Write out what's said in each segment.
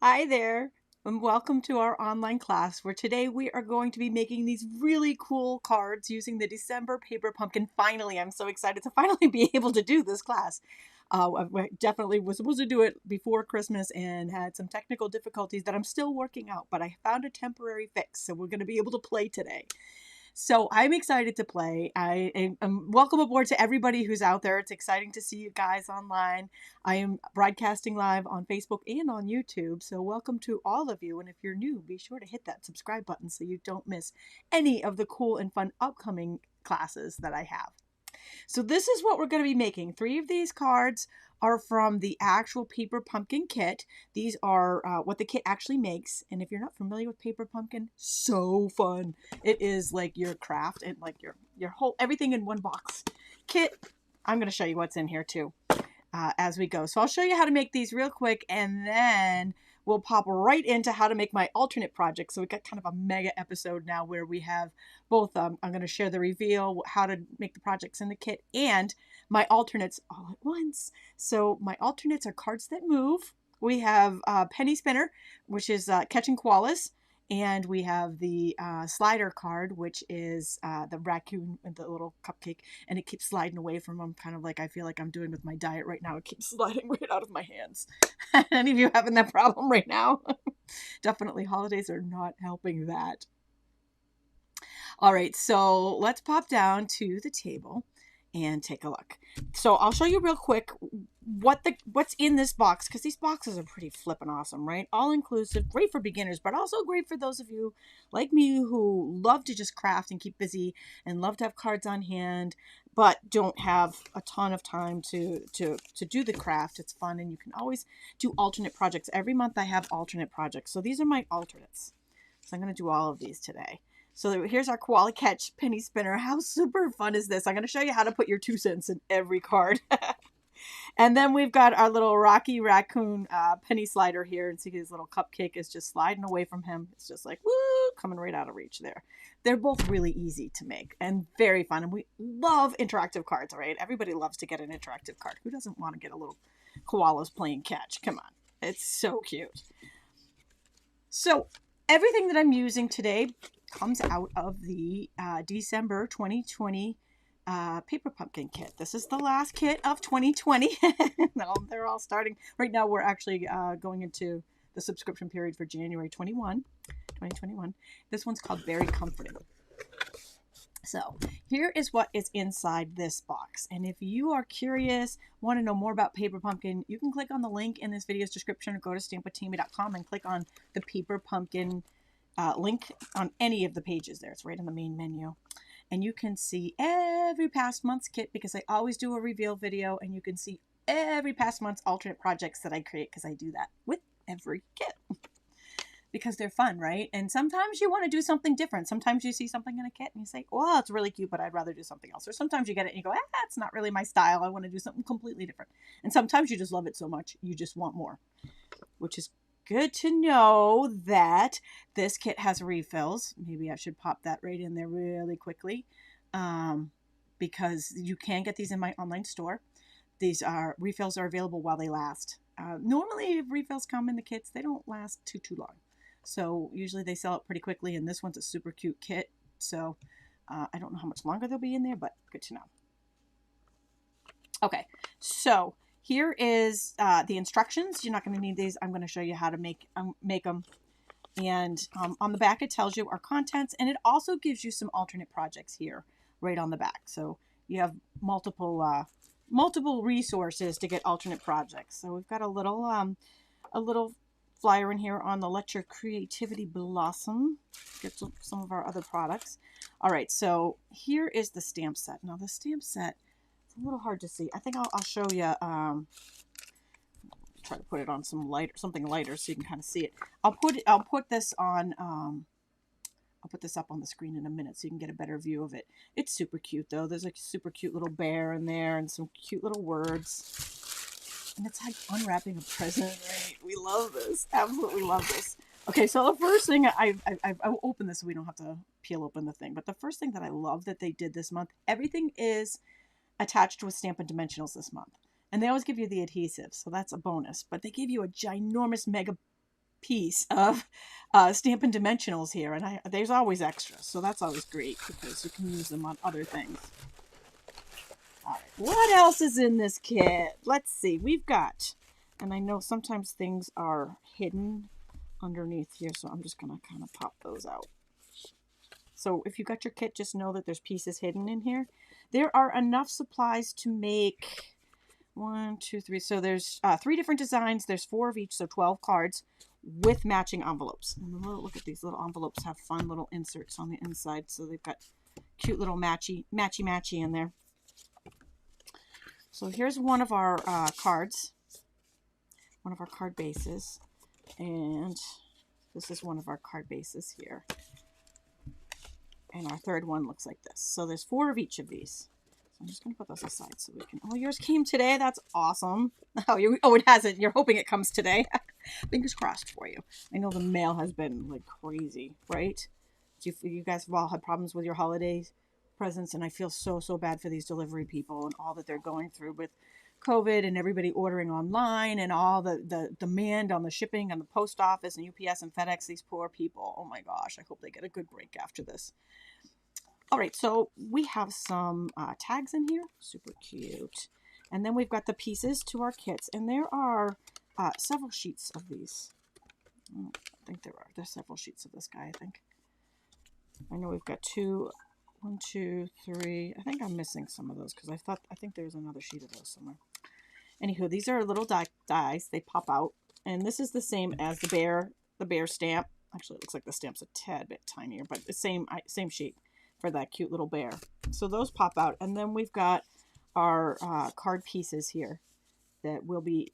Hi there, and welcome to our online class where today we are going to be making these really cool cards using the December paper pumpkin. Finally, I'm so excited to finally be able to do this class. I definitely was supposed to do it before Christmas and had some technical difficulties that I'm still working out, but I found a temporary fix, so we're going to be able to play today. So I'm excited to play. I am welcome aboard to everybody who's out there. It's exciting to see you guys online. I am broadcasting live on Facebook and on YouTube. So welcome to all of you. And if you're new, be sure to hit that subscribe button so you don't miss any of the cool and fun upcoming classes that I have. So this is what we're going to be making. 3 of these cards are from the actual paper pumpkin kit. These are what the kit actually makes. And if you're not familiar with paper pumpkin, so fun. It is like your craft and like your whole everything in one box kit. I'm going to show you what's in here too as we go. So I'll show you how to make these real quick, and then we'll pop right into how to make my alternate project. So we got kind of a mega episode now where we have both, I'm going to share the reveal, how to make the projects in the kit, and my alternates all at once. So my alternates are cards that move. We have Penny Spinner, which is catching koalas. And we have the slider card, which is the raccoon with the little cupcake, and it keeps sliding away from him, kind of like I feel like I'm doing with my diet right now. It keeps sliding right out of my hands. Any of you having that problem right now? Definitely holidays are not helping that. All right, so let's pop down to the table and take a look. So I'll show you real quick what's in this box, because these boxes are pretty flippin' awesome, right? All inclusive, great for beginners, but also great for those of you like me who love to just craft and keep busy and love to have cards on hand, but don't have a ton of time to do the craft. It's fun, and you can always do alternate projects. Every month I have alternate projects. So these are my alternates. So I'm going to do all of these today. So here's our Koala Catch Penny Spinner. How super fun is this? I'm going to show you how to put your 2 cents in every card. And then we've got our little Rocky Raccoon penny slider here. And see, his little cupcake is just sliding away from him. It's just like, woo, coming right out of reach there. They're both really easy to make and very fun. And we love interactive cards, right? Everybody loves to get an interactive card. Who doesn't want to get a little koalas playing catch? Come on. It's so cute. So everything that I'm using today comes out of the December 2020 paper pumpkin kit. This is the last kit of 2020. No, they're all starting. Right now we're actually going into the subscription period for January 2021. This one's called Beary Comforting. So here is what is inside this box. And if you are curious, want to know more about Paper Pumpkin, you can click on the link in this video's description or go to stampwithtami.com and click on the Paper Pumpkin link on any of the pages there. It's right in the main menu. And you can see every past month's kit, because I always do a reveal video, and you can see every past month's alternate projects that I create, because I do that with every kit. Because they're fun, right? And sometimes you want to do something different. Sometimes you see something in a kit and you say, well, it's really cute, but I'd rather do something else. Or sometimes you get it and you go, it's not really my style. I want to do something completely different. And sometimes you just love it so much, you just want more, which is good to know that this kit has refills. Maybe I should pop that right in there really quickly, because you can get these in my online store. These refills are available while they last. Normally, if refills come in the kits, they don't last too long. So usually they sell it pretty quickly, and this one's a super cute kit. So I don't know how much longer they'll be in there, but good to know. Okay, so here is the instructions. You're not going to need these. I'm going to show you how to make them. And on the back, it tells you our contents, and it also gives you some alternate projects here right on the back. So you have multiple resources to get alternate projects. So we've got a little flyer in here on the Let Your Creativity Blossom. Get some of our other products. All right, so here is the stamp set. Now the stamp set, it's a little hard to see. I think I'll show you. Try to put it on something lighter so you can kind of see it. I'll put this on. I'll put this up on the screen in a minute so you can get a better view of it. It's super cute though. There's like a super cute little bear in there and some cute little words. And it's like unwrapping a present, right? We love this. Absolutely love this. Okay, so the first thing, I've opened this so we don't have to peel open the thing. But the first thing that I love that they did this month, everything is attached with Stampin' Dimensionals this month. And they always give you the adhesive, so that's a bonus. But they give you a ginormous mega piece of Stampin' Dimensionals here, and there's always extras, so that's always great because you can use them on other things. All right, what else is in this kit? Let's see. We've got, and I know sometimes things are hidden underneath here, so I'm just going to kind of pop those out. So if you got your kit, just know that there's pieces hidden in here. There are enough supplies to make 1, 2, 3. So there's 3 different designs. There's 4 of each, so 12 cards with matching envelopes. And look at these little envelopes, have fun little inserts on the inside. So they've got cute little matchy in there. So here's one of our cards, one of our card bases, and this is one of our card bases here. And our third one looks like this. So there's 4 of each of these. So I'm just going to put those aside so we can... Oh, yours came today. That's awesome. Oh, it hasn't. You're hoping it comes today. Fingers crossed for you. I know the mail has been like crazy, right? You guys have all had problems with your holidays presents, and I feel so bad for these delivery people and all that they're going through with COVID and everybody ordering online and all the demand on the shipping and the post office and UPS and FedEx. These poor people. Oh my gosh, I hope they get a good break after this. All right, so we have some tags in here, super cute, and then we've got the pieces to our kits, and there are several sheets of these. I think there's several sheets of this guy. I know we've got 2, 1, 2, 3. I think I'm missing some of those because I think there's another sheet of those somewhere. Anywho, these are little dies. They pop out, and this is the same as the bear stamp. Actually, it looks like the stamp's a tad bit tinier, but the same sheet for that cute little bear. So those pop out, and then we've got our card pieces here that we'll be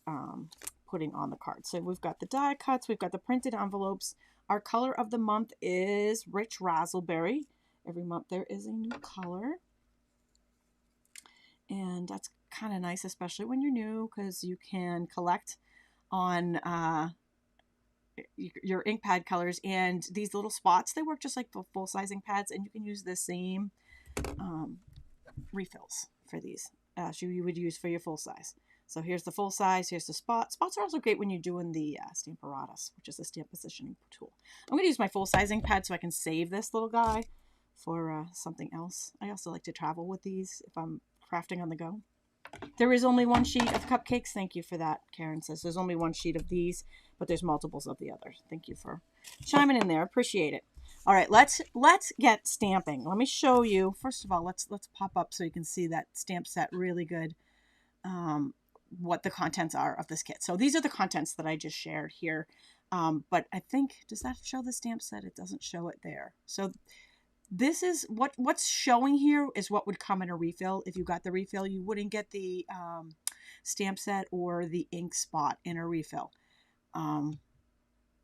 putting on the card. So we've got the die cuts, we've got the printed envelopes. Our color of the month is Rich Razzleberry. Every month there is a new color. And that's kind of nice, especially when you're new, because you can collect on your ink pad colors. And these little spots, they work just like the full-size ink pads, and you can use the same refills for these as you would use for your full size. So here's the full size, here's the spot. Spots are also great when you're doing the Stamparatus, which is a stamp positioning tool. I'm going to use my full-size ink pad so I can save this little guy for something else. I also like to travel with these if I'm crafting on the go. There is only 1 sheet of cupcakes. Thank you for that. Karen says there's only 1 sheet of these, but there's multiples of the other. Thank you for chiming in there. Appreciate it. All right, let's get stamping. Let me show you. First of all, let's pop up so you can see that stamp set really good. What the contents are of this kit. So these are the contents that I just shared here. But I think, does that show the stamp set? It doesn't show it there. So this is what's showing here is what would come in a refill. If you got the refill, you wouldn't get the stamp set or the ink spot in a refill.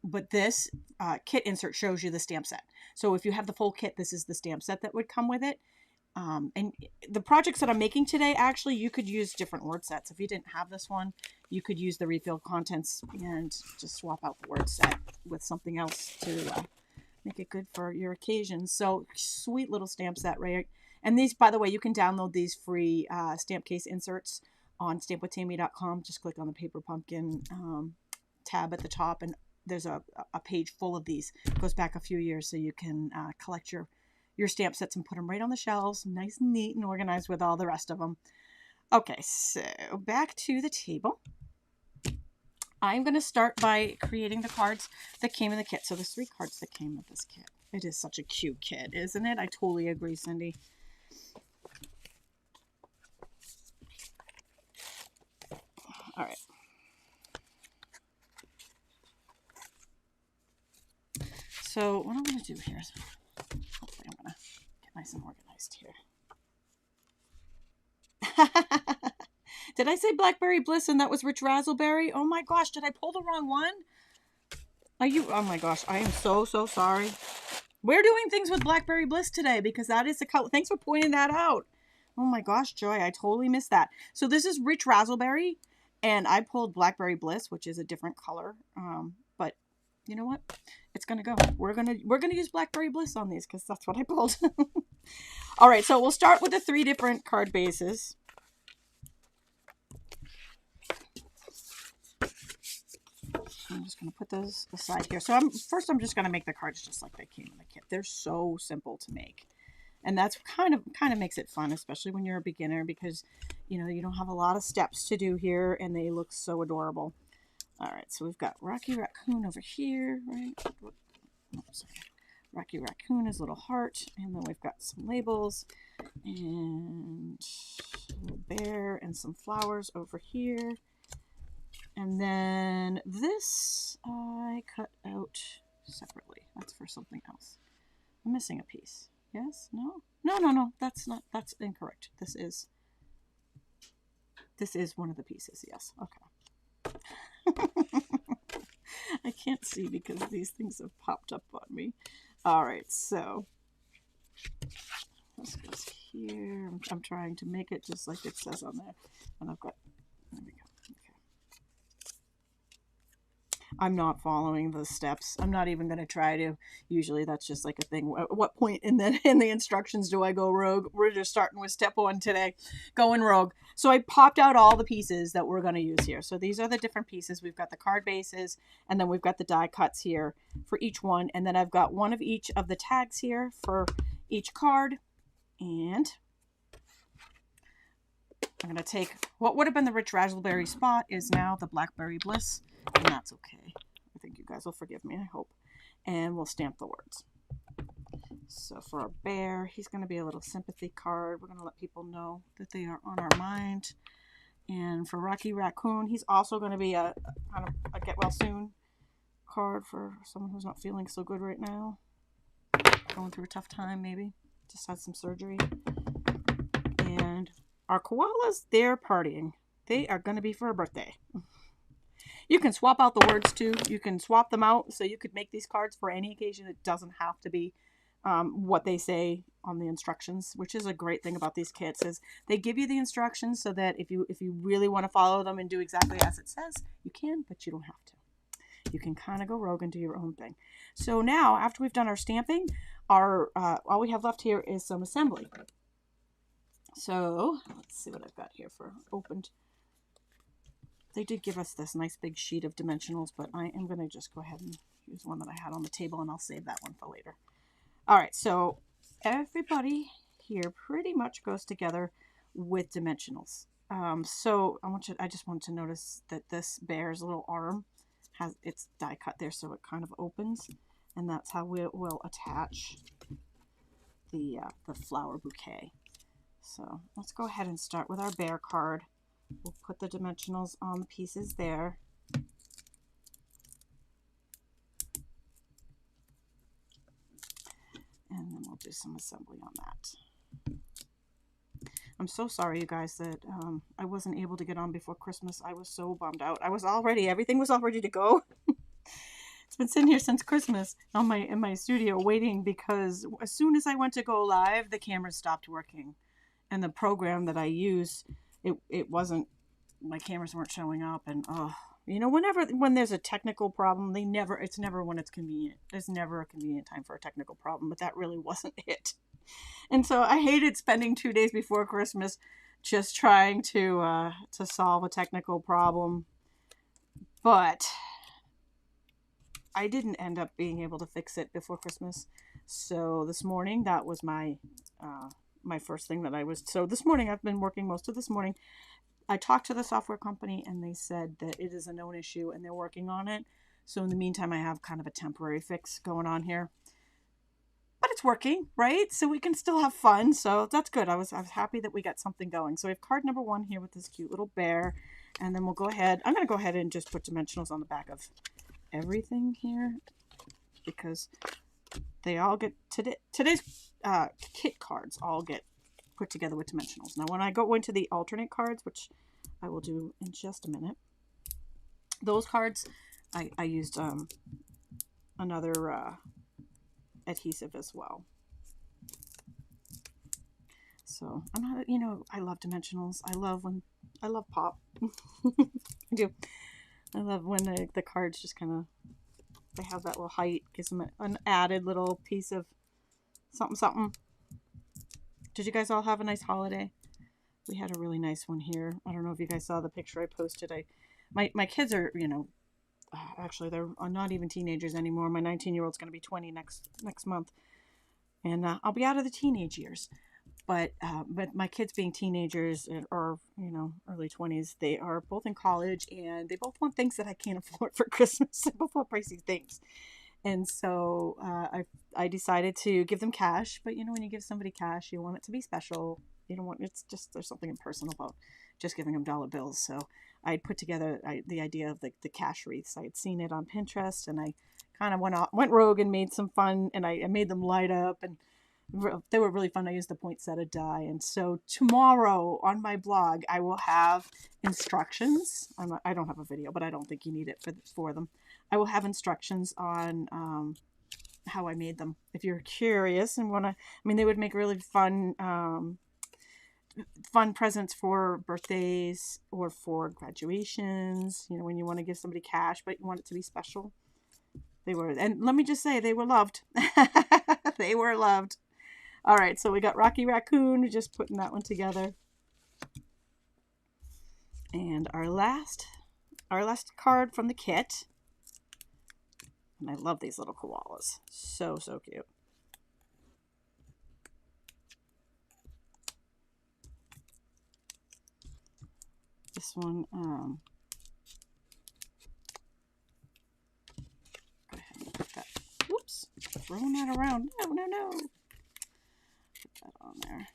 But this kit insert shows you the stamp set. So if you have the full kit, this is the stamp set that would come with it. And the projects that I'm making today, actually, you could use different word sets. If you didn't have this one, you could use the refill contents and just swap out the word set with something else to make it good for your occasions. So sweet little stamp set, right? And these, by the way, you can download these free stamp case inserts on stampwithtami.com. Just click on the Paper Pumpkin tab at the top, and there's a page full of these. It goes back a few years, so you can collect your stamp sets and put them right on the shelves, nice and neat and organized with all the rest of them. Okay, so back to the table. I'm going to start by creating the cards that came in the kit. So there's 3 cards that came with this kit. It is such a cute kit, isn't it? I totally agree, Cindy. All right. So what I'm going to do here is, hopefully I'm going to get nice and organized here. Did I say Blackberry Bliss and that was Rich Razzleberry? Oh my gosh, did I pull the wrong one? Are you? Oh my gosh, I am so sorry. We're doing things with Blackberry Bliss today because that is the color. Thanks for pointing that out. Oh my gosh, Joy, I totally missed that. So this is Rich Razzleberry, and I pulled Blackberry Bliss, which is a different color. But you know what? It's gonna go. We're gonna use Blackberry Bliss on these because that's what I pulled. All right, so we'll start with the 3 different card bases. I'm just going to put those aside here. So first I'm just going to make the cards just like they came in the kit. They're so simple to make. And that's kind of makes it fun, especially when you're a beginner, because, you know, you don't have a lot of steps to do here, and they look so adorable. All right, so we've got Rocky Raccoon over here, right? Oh, sorry. Rocky Raccoon, his little heart, and then we've got some labels, and a little bear, and some flowers over here. And then this I cut out separately. That's for something else. I'm missing a piece. Yes? No? No. That's incorrect. This is one of the pieces. Yes. Okay. I can't see because these things have popped up on me. All right, so this goes here. I'm trying to make it just like it says on there. And I've got, there we go. Okay. I'm not following the steps. I'm not even going to try to. Usually that's just like a thing. At what point in the instructions do I go rogue? We're just starting with step 1 today, going rogue. So I popped out all the pieces that we're going to use here. So these are the different pieces. We've got the card bases, and then we've got the die cuts here for each one. And then I've got one of each of the tags here for each card. And I'm going to take what would have been the Rich Raspberry spot is now the Blackberry Bliss. And that's okay. I think you guys will forgive me, I hope. And we'll stamp the words. So for our bear, he's going to be a little sympathy card. We're going to let people know that they are on our mind. And for Rocky Raccoon, he's also going to be a kind of a get well soon card for someone who's not feeling so good right now. Going through a tough time, maybe. Just had some surgery. And our koalas, they're partying. They are going to be for a birthday. You can swap out the words too. You can swap them out, so you could make these cards for any occasion. It doesn't have to be what they say on the instructions, which is a great thing about these kits, is they give you the instructions so that if you really want to follow them and do exactly as it says, you can, but you don't have to. You can kind of go rogue and do your own thing. So now, after we've done our stamping, all we have left here is some assembly. So let's see what I've got here for opened. They did give us this nice big sheet of dimensionals, but I am going to just go ahead and use one that I had on the table, and I'll save that one for later. All right, so everybody here pretty much goes together with dimensionals. So I just want to notice that this bear's little arm has its die cut there, so it kind of opens, and that's how we will attach the flower bouquet. So let's go ahead and start with our bear card. We'll put the dimensionals on the pieces there. And then we'll do some assembly on that. I'm so sorry, you guys, that I wasn't able to get on before Christmas. I was so bummed out. Everything was all ready to go. It's been sitting here since Christmas in my studio waiting, because as soon as I went to go live, the camera stopped working. And the program that I used, it wasn't, my cameras weren't showing up, and you know, when there's a technical problem, it's never when it's convenient. There's never a convenient time for a technical problem, but that really wasn't it. And so I hated spending 2 days before Christmas just trying to solve a technical problem. But I didn't end up being able to fix it before Christmas. So this morning, that was my first thing that so this morning, I've been working most of this morning. I talked to the software company, and they said that it is a known issue and they're working on it. So in the meantime, I have kind of a temporary fix going on here. But it's working, right? So we can still have fun. So that's good. I was happy that we got something going. So we have card number 1 here with this cute little bear. And then we'll go ahead. I'm going to go ahead and just put dimensionals on the back of everything here, because they all get today's kit cards all get put together with dimensionals. Now when I go into the alternate cards, which I will do in just a minute, those cards I used another adhesive as well. So I'm not, you know, I love dimensionals. I love pop. I do. I love when the cards just kind of, they have that little height, gives them an added little piece of something. Did you guys all have a nice holiday? We had a really nice one here. I don't know if you guys saw the picture I posted. My kids are, you know, actually, they're not even teenagers anymore. My 19-year-old's going to be 20 next month. And I'll be out of the teenage years. But my kids being teenagers or, you know, early 20s, they are both in college and they both want things that I can't afford for Christmas. They both want pricey things. And so I decided to give them cash. But, you know, when you give somebody cash, you want it to be special. You don't want, it's just, there's something impersonal about just giving them dollar bills. So I put together the idea of the cash wreaths. I had seen it on Pinterest and I kind of went rogue and made some fun, and I made them light up, and they were really fun. I used the poinsettia die. And so tomorrow on my blog, I will have instructions. I don't have a video, but I don't think you need it for them. I will have instructions on how I made them. If you're curious and want to, I mean, they would make really fun presents for birthdays or for graduations, you know, when you want to give somebody cash, but you want it to be special. They were, and let me just say, they were loved. They were loved. All right, so we got Rocky Raccoon, just putting that one together. And our last card from the kit. And I love these little koalas. So, so cute. This one, go ahead and put that. Whoops, throwing that around. No. Put that on there.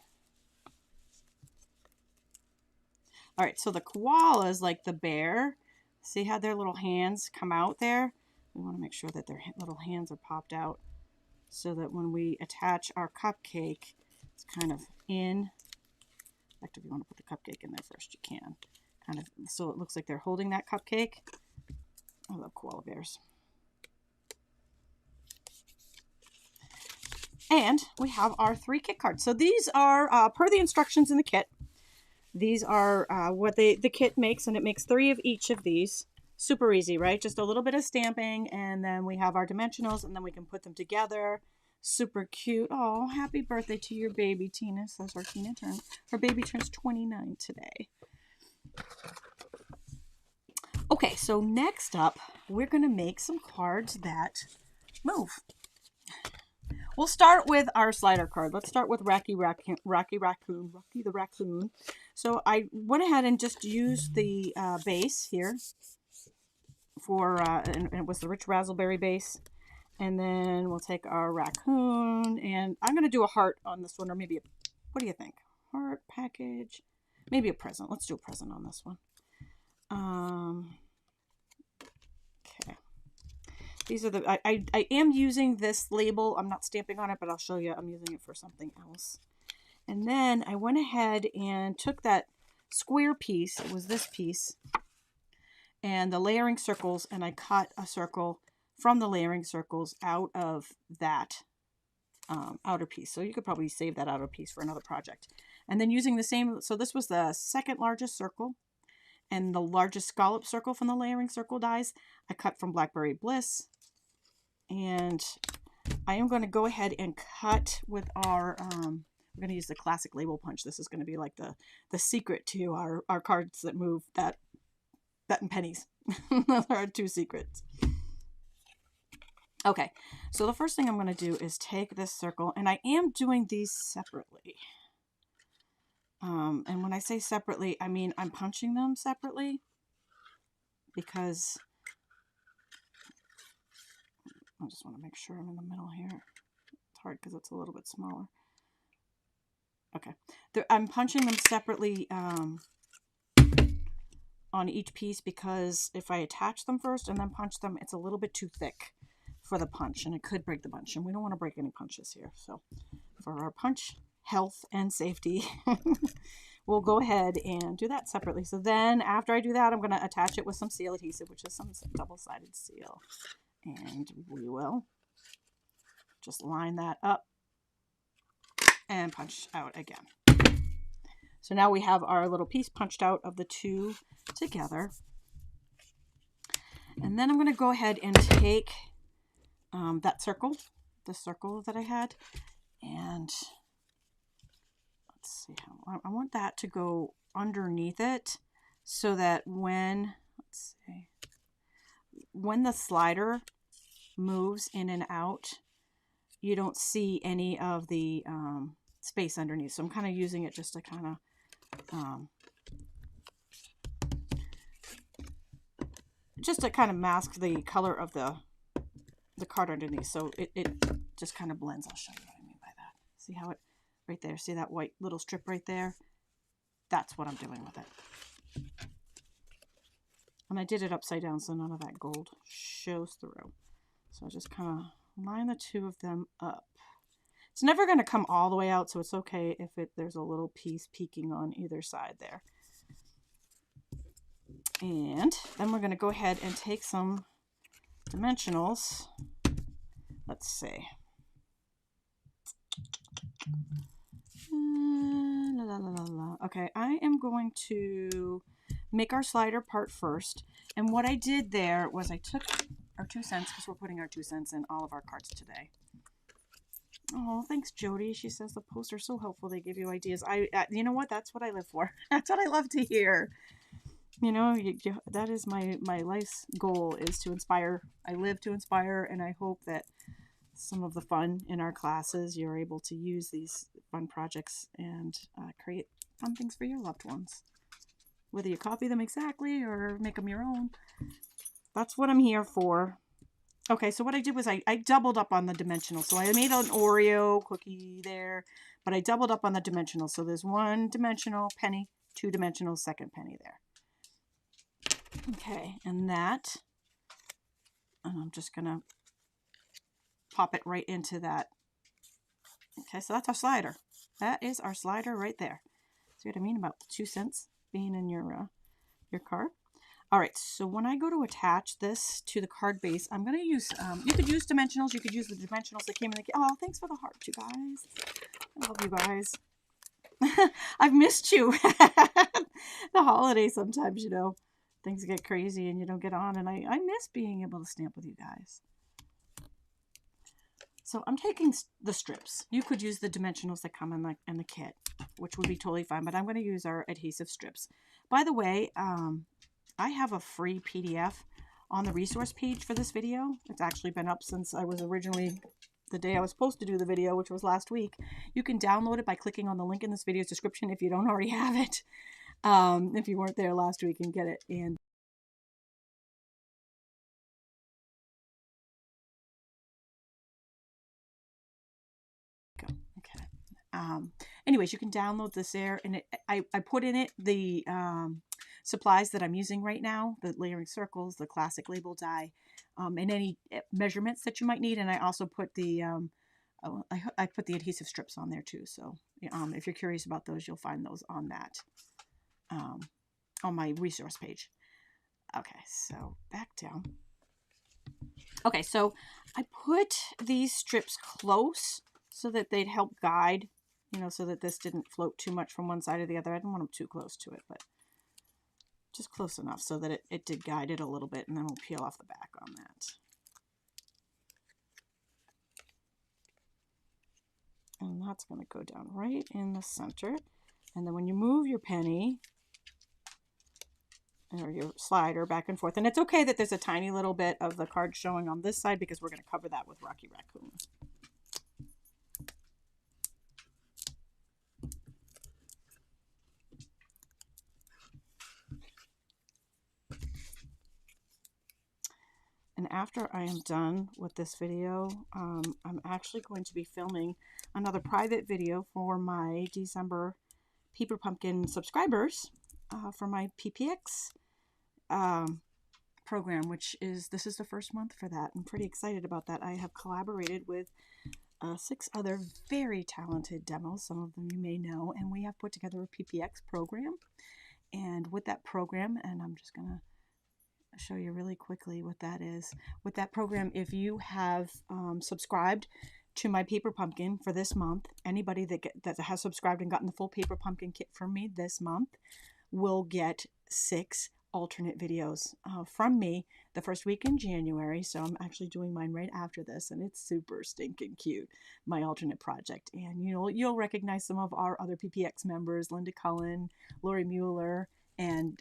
All right, so the koala is like the bear. See how their little hands come out there? We want to make sure that their little hands are popped out so that when we attach our cupcake, it's kind of in. In fact, if you want to put the cupcake in there first, you can. Kind of, so it looks like they're holding that cupcake. I love koala bears. And we have our 3 kit cards. So these are per the instructions in the kit. These are what the kit makes, and it makes 3 of each of these. Super easy, right? Just a little bit of stamping, and then we have our dimensionals, and then we can put them together. Super cute. Oh, happy birthday to your baby, Tina. Says our Tina turn. Her baby turns 29 today. Okay, so next up, we're going to make some cards that move. We'll start with our slider card. Let's start with Rocky the Raccoon. So I went ahead and just used the base here for, and it was the Rich Razzleberry base. And then we'll take our raccoon, and I'm going to do a heart on this one, or maybe, what do you think? Heart, package, maybe a present. Let's do a present on this one. Okay. These are the, I am using this label. I'm not stamping on it, but I'll show you. I'm using it for something else. And then I went ahead and took that square piece. It was this piece. And the layering circles, and I cut a circle from the layering circles out of that outer piece. So you could probably save that outer piece for another project. And then using the same, so this was the second largest circle and the largest scallop circle from the layering circle dies. I cut from Blackberry Bliss. And I am going to go ahead and cut with our, we're going to use the classic label punch. This is going to be like the secret to our cards that move, that and pennies. Those are our 2 secrets. Okay, so the first thing I'm going to do is take this circle, and I am doing these separately. And when I say separately, I mean I'm punching them separately because I just want to make sure I'm in the middle here. It's hard because it's a little bit smaller. Okay, I'm punching them separately on each piece because if I attach them first and then punch them, it's a little bit too thick for the punch, and it could break the bunch, and we don't want to break any punches here. So for our punch health and safety, we'll go ahead and do that separately. So then after I do that, I'm going to attach it with some seal adhesive, which is some double-sided seal. And we will just line that up and punch out again. So now we have our little piece punched out of the 2 together. And then I'm going to go ahead and take that circle, the circle that I had, and let's see how I want that to go underneath it so that when, let's see, when the slider moves in and out, you don't see any of the space underneath. So I'm kind of using it just to kind of mask the color of the card underneath. So it just kind of blends. I'll show you what I mean by that. See how it, right there, see that white little strip right there? That's what I'm doing with it. And I did it upside down so none of that gold shows through. So I just kind of line the two of them up. It's never going to come all the way out, so it's okay if there's a little piece peeking on either side there. And then we're going to go ahead and take some dimensionals. Let's see. Okay, I am going to make our slider part first. And what I did there was I took our 2 cents, because we're putting our 2 cents in all of our cards today. Oh, thanks, Jody. She says the posts are so helpful. They give you ideas. You know what? That's what I live for. That's what I love to hear. You know, that is my life's goal, is to inspire. I live to inspire, and I hope that some of the fun in our classes, you're able to use these fun projects and create fun things for your loved ones. Whether you copy them exactly or make them your own. That's what I'm here for. Okay, so what I did was I doubled up on the dimensional. So I made an Oreo cookie there, but I doubled up on the dimensional. So there's 1 dimensional penny, 2 dimensional, second penny there. Okay, and I'm just going to pop it right into that. Okay, so that's our slider. That is our slider right there. See what I mean about 2 cents being in your card? All right, so when I go to attach this to the card base, I'm going to use, you could use dimensionals. You could use the dimensionals that came in the kit. Oh, thanks for the heart, you guys. I love you guys. I've missed you. The holidays sometimes, you know, things get crazy and you don't get on. And I miss being able to stamp with you guys. So I'm taking the strips. You could use the dimensionals that come in the kit, which would be totally fine. But I'm going to use our adhesive strips. By the way, I have a free PDF on the resource page for this video. It's actually been up since I was originally, the day I was supposed to do the video, which was last week. You can download it by clicking on the link in this video's description if you don't already have it. If you weren't there last week, and get it. And anyways, you can download this there, and I put in it the supplies that I'm using right now, the layering circles, the classic label die, and any measurements that you might need. And I also put the I put the adhesive strips on there too. So if you're curious about those, you'll find those on that on my resource page. Okay, so back down. Okay, so I put these strips close so that they'd help guide, you know, so that this didn't float too much from one side or the other. I didn't want them too close to it, but just close enough so that it did guide it a little bit, and then we'll peel off the back on that. And that's going to go down right in the center. And then when you move your penny or your slider back and forth, and it's okay that there's a tiny little bit of the card showing on this side because we're going to cover that with Rocky Raccoon. And after I am done with this video, I'm actually going to be filming another private video for my December Paper Pumpkin subscribers for my PPX program, this is the first month for that. I'm pretty excited about that. I have collaborated with 6 other very talented demos, some of them you may know, and we have put together a PPX program. And with that program, and I'm just going to show you really quickly what that is. With that program, if you have subscribed to my Paper Pumpkin for this month, anybody that has subscribed and gotten the full Paper Pumpkin kit from me this month will get 6 alternate videos from me the first week in January. So I'm actually doing mine right after this, and it's super stinking cute, my alternate project. And you'll recognize some of our other PPX members, Linda Cullen, Lori Mueller, and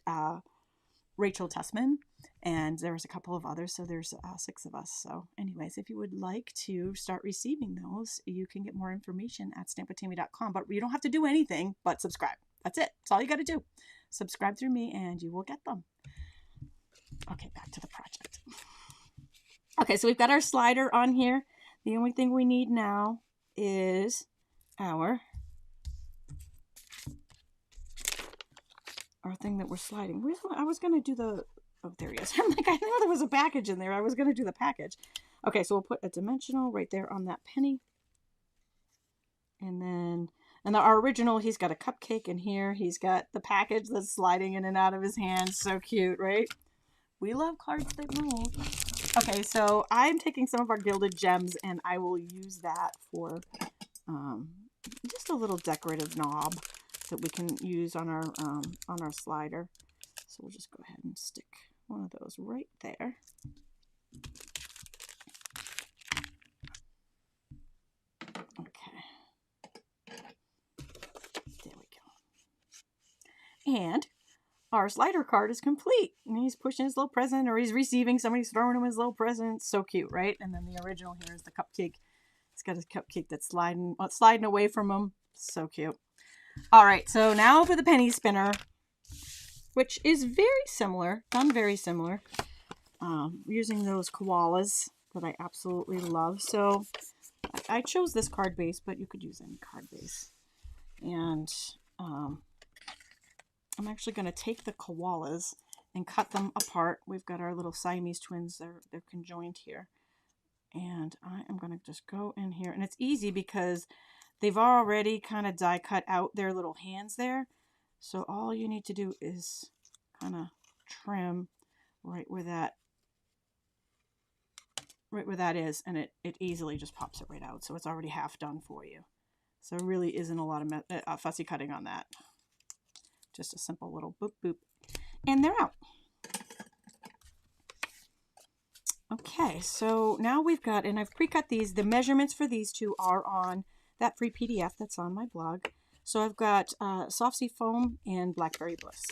Rachel Tussman, and there was a couple of others, so there's 6 of us. So anyways, if you would like to start receiving those, you can get more information at stampwithtami.com, but you don't have to do anything but subscribe. That's it. That's all you got to do. Subscribe through me and you will get them. Okay, back to the project. Okay, so we've got our slider on here. The only thing we need now is our thing that we're sliding. I was going to do the, oh, there he is. I'm like, I know there was a package in there. I was going to do the package. Okay, so we'll put a dimensional right there on that penny. And then, our original, he's got a cupcake in here. He's got the package that's sliding in and out of his hands. So cute, right? We love cards that move. Okay, so I'm taking some of our gilded gems and I will use that for just a little decorative knob that we can use on our slider. So we'll just go ahead and stick one of those right there. Okay. There we go. And our slider card is complete. And he's pushing his little present, or he's receiving, somebody's throwing him his little present. So cute, right? And then the original here is the cupcake. He's got his cupcake that's sliding away from him. So cute. All right, so now for the penny spinner, which is very similar, done very similar, using those koalas that I absolutely love. So I chose this card base, but you could use any card base. And I'm actually going to take the koalas and cut them apart. We've got our little Siamese twins. They're conjoined here. And I am going to just go in here. And it's easy because they've already kind of die cut out their little hands there. So all you need to do is kind of trim right where that is, and it easily just pops it right out. So it's already half done for you. So there really isn't a lot of fussy cutting on that. Just a simple little boop boop, and they're out. Okay, so now we've got, and I've pre-cut these. The measurements for these two are on that free PDF that's on my blog. So I've got Soft Sea Foam and Blackberry Bliss.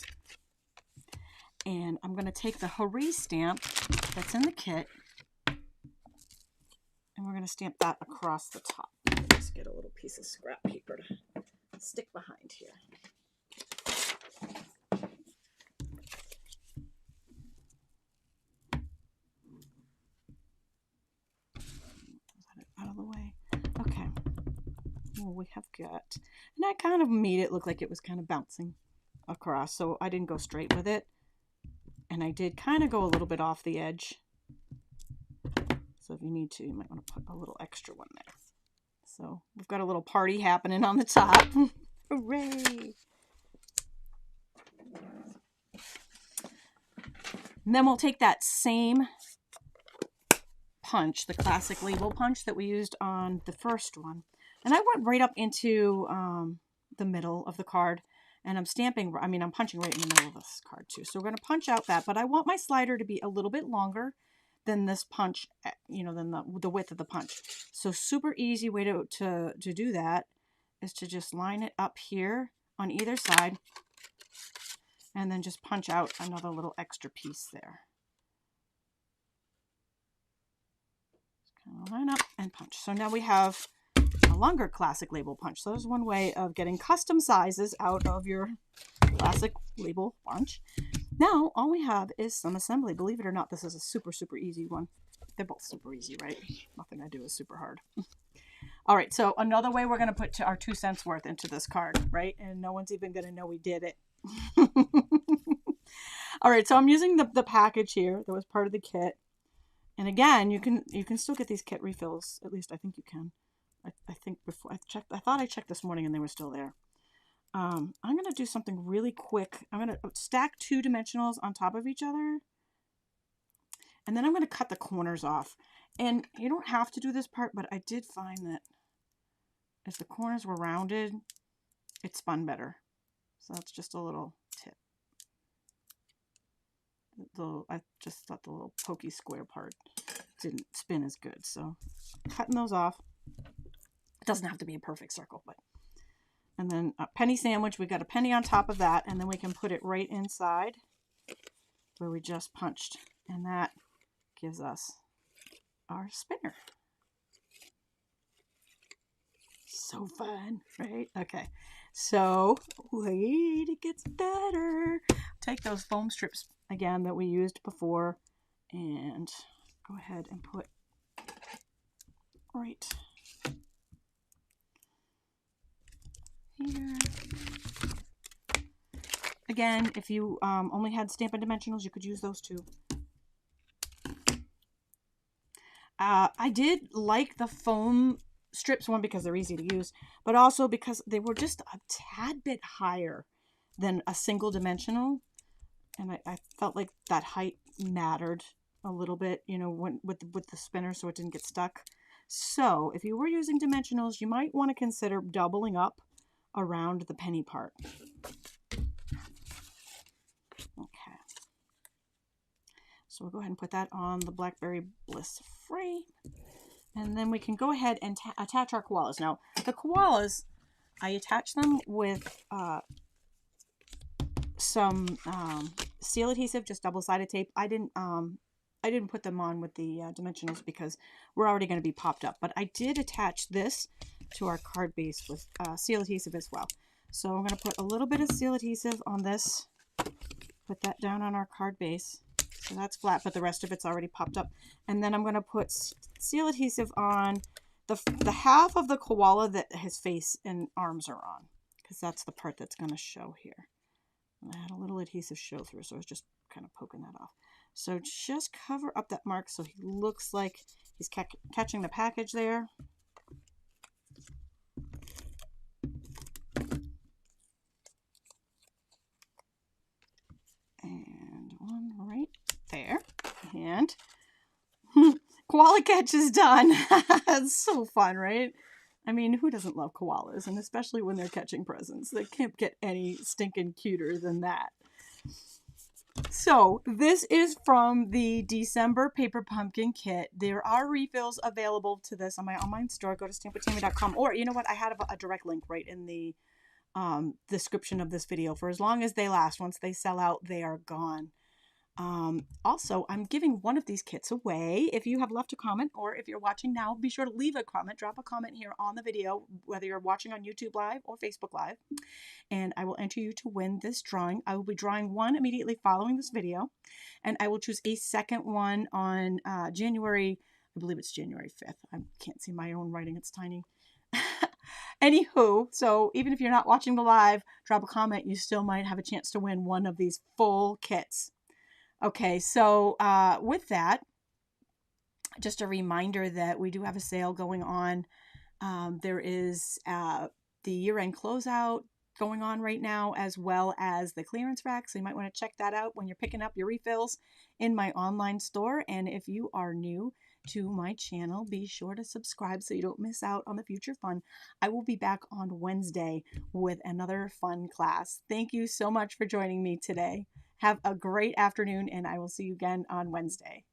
And I'm going to take the Hooray stamp that's in the kit, and we're going to stamp that across the top. Let's get a little piece of scrap paper to stick behind here. Out of the way. Okay. Well, we have got, and I kind of made it look like it was kind of bouncing across, so I didn't go straight with it. And I did kind of go a little bit off the edge. So if you need to, you might want to put a little extra one there. So we've got a little party happening on the top. Hooray! And then we'll take that same punch, the classic label punch that we used on the first one. And I went right up into the middle of the card. And I'm punching right in the middle of this card too. So we're going to punch out that, but I want my slider to be a little bit longer than this punch, than the width of the punch. So super easy way to do that is to just line it up here on either side and then just punch out another little extra piece there. Just kind of line up and punch. So now we have a longer classic label punch. So there's one way of getting custom sizes out of your classic label punch. Now all we have is some assembly. Believe it or not, this is a super, super easy one. They're both super easy, right? Nothing I do is super hard. All right, so another way we're going to put our 2 cents worth into this card, right? And no one's even going to know we did it. All right, so I'm using the package here that was part of the kit. And again, you can still get these kit refills. At least I think you can. I think before I checked, I thought I checked this morning and they were still there. I'm going to do something really quick. I'm going to stack 2 dimensionals on top of each other. And then I'm going to cut the corners off. And you don't have to do this part, but I did find that if the corners were rounded, it spun better. So that's just a little tip. I just thought the little pokey square part didn't spin as good. So cutting those off. It doesn't have to be a perfect circle, but. And then a penny sandwich, we got a penny on top of that, and then we can put it right inside where we just punched, and that gives us our spinner. So fun, right? Okay, so wait, it gets better. Take those foam strips again that we used before and go ahead and put right here. Again, if you only had Stampin' Dimensionals, you could use those too. I did like the foam strips one because they're easy to use, but also because they were just a tad bit higher than a single dimensional. And I felt like that height mattered a little bit, you know, with the spinner, so it didn't get stuck. So if you were using dimensionals, you might want to consider doubling up around the penny part. Okay. So we'll go ahead and put that on the Blackberry Bliss frame. And then we can go ahead and attach our koalas. Now, the koalas, I attach them with some seal adhesive, just double-sided tape. I didn't put them on with the dimensionals because we're already going to be popped up. But I did attach this to our card base with seal adhesive as well. So I'm going to put a little bit of seal adhesive on this. Put that down on our card base. So that's flat, but the rest of it's already popped up. And then I'm going to put seal adhesive on the half of the koala that his face and arms are on, because that's the part that's going to show here. And I had a little adhesive show through, so I was just kind of poking that off. So just cover up that mark so he looks like he's catching the package there. And one right there. And koala catch is done. It's so fun, right? I mean, who doesn't love koalas? And especially when they're catching presents. They can't get any stinking cuter than that. So this is from the December Paper Pumpkin Kit. There are refills available to this on my online store. Go to stampwithtami.com. Or, you know what? I had a direct link right in the description of this video. For as long as they last. Once they sell out, they are gone. Also, I'm giving one of these kits away. If you have left a comment, or if you're watching now, be sure to leave a comment. Drop a comment here on the video, whether you're watching on YouTube Live or Facebook Live, and I will enter you to win this drawing. I will be drawing one immediately following this video, and I will choose a second one on January, I believe it's January 5th. I can't see my own writing, it's tiny. Anywho, so even if you're not watching the live, drop a comment. You still might have a chance to win one of these full kits. Okay, so with that, just a reminder that we do have a sale going on. There is the year-end closeout going on right now, as well as the clearance rack. So you might want to check that out when you're picking up your refills in my online store. And if you are new to my channel, be sure to subscribe so you don't miss out on the future fun. I will be back on Wednesday with another fun class. Thank you so much for joining me today. Have a great afternoon, and I will see you again on Wednesday.